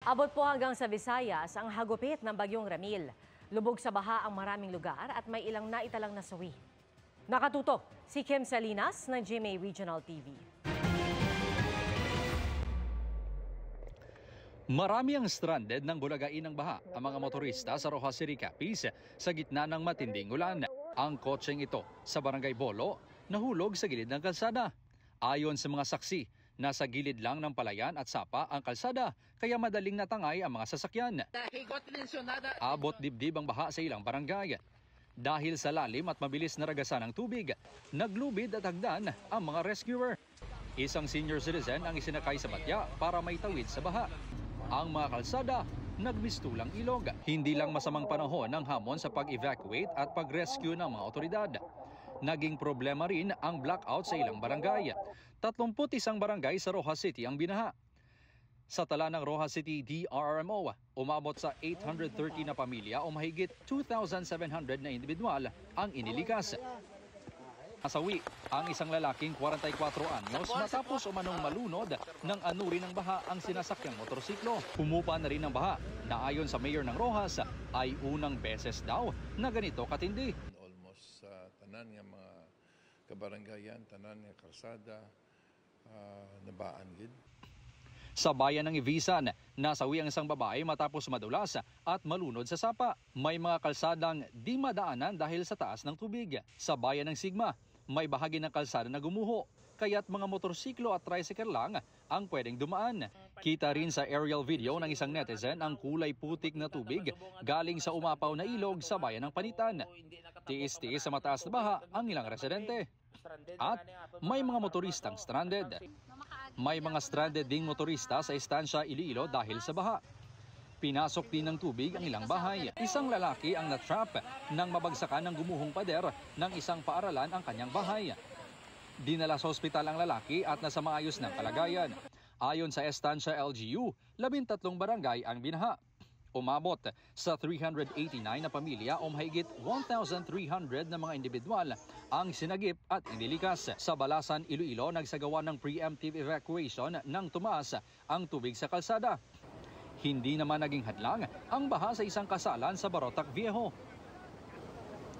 Abot po hanggang sa Visayas ang hagupit ng Bagyong Ramil. Lubog sa baha ang maraming lugar at may ilang naitalang nasawi. Nakatutok si Kim Salinas ng GMA Regional TV. Marami ang stranded ng bulagain ng baha ang mga motorista sa Rojas City, Capiz sa gitna ng matinding ulan. Ang kotseng ito sa Barangay Bolo nahulog sa gilid ng kalsada. Ayon sa mga saksi, nasa gilid lang ng palayan at sapa ang kalsada kaya madaling natangay ang mga sasakyan. Abot dibdib ang baha sa ilang barangay. Dahil sa lalim at mabilis na ragasan ng tubig, naglubid at hagdan ang mga rescuer. Isang senior citizen ang isinakay sa batya para maitawid sa baha. Ang mga kalsada, nagmistulang ilog. Hindi lang masamang panahon ng hamon sa pag-evacuate at pag-rescue ng mga otoridad. Naging problema rin ang blackout sa ilang barangay. 31 barangay sa Rojas City ang binaha. Sa tala ng Rojas City DRRMO, umabot sa 830 na pamilya o mahigit 2,700 na individual ang inilikas. Nasawi ang isang lalaking 44 anyos matapos umanong malunod ng anuri ng baha ang sinasakyang motorsiklo. Humupa na rin ang baha na ayon sa mayor ng Rojas ay unang beses daw na ganito katindi. Almost tanan nga mga kabaranggayan, tanan nga kalsada, nabaan gid. Sa bayan ng Ibisan, nasawi ang isang babae matapos madulas at malunod sa sapa. May mga kalsadang di madaanan dahil sa taas ng tubig. Sa bayan ng Sigma, may bahagi ng kalsada na gumuho, kaya't mga motorsiklo at tricycle lang ang pwedeng dumaan. Kita rin sa aerial video ng isang netizen ang kulay putik na tubig galing sa umapaw na ilog sa bayan ng Panitan. Tiis-tiis sa mataas na baha ang ilang residente. At may mga motoristang stranded. May mga stranded ding motorista sa Estancia Iloilo dahil sa baha. Pinasok din ng tubig ang ilang bahay. Isang lalaki ang natrap nang mabagsakan ng gumuhong pader ng isang paaralan ang kanyang bahay. Dinala sa ospital ang lalaki at nasa maayos ng kalagayan. Ayon sa Estancia LGU, 13 barangay ang binaha. Umabot sa 389 na pamilya o mahigit 1,300 na mga individual ang sinagip at inilikas. Sa Balasan, Iloilo, nagsagawa ng preemptive evacuation nang tumaas ang tubig sa kalsada. Hindi naman naging hadlang ang baha sa isang kasalan sa Barotac Viejo.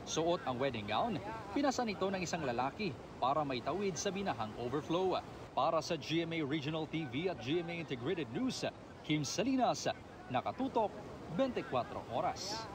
Suot ang wedding gown, pinasan ito ng isang lalaki para maitawid sa binahang overflow. Para sa GMA Regional TV at GMA Integrated News, Kim Salinas, nakatutok 24 oras.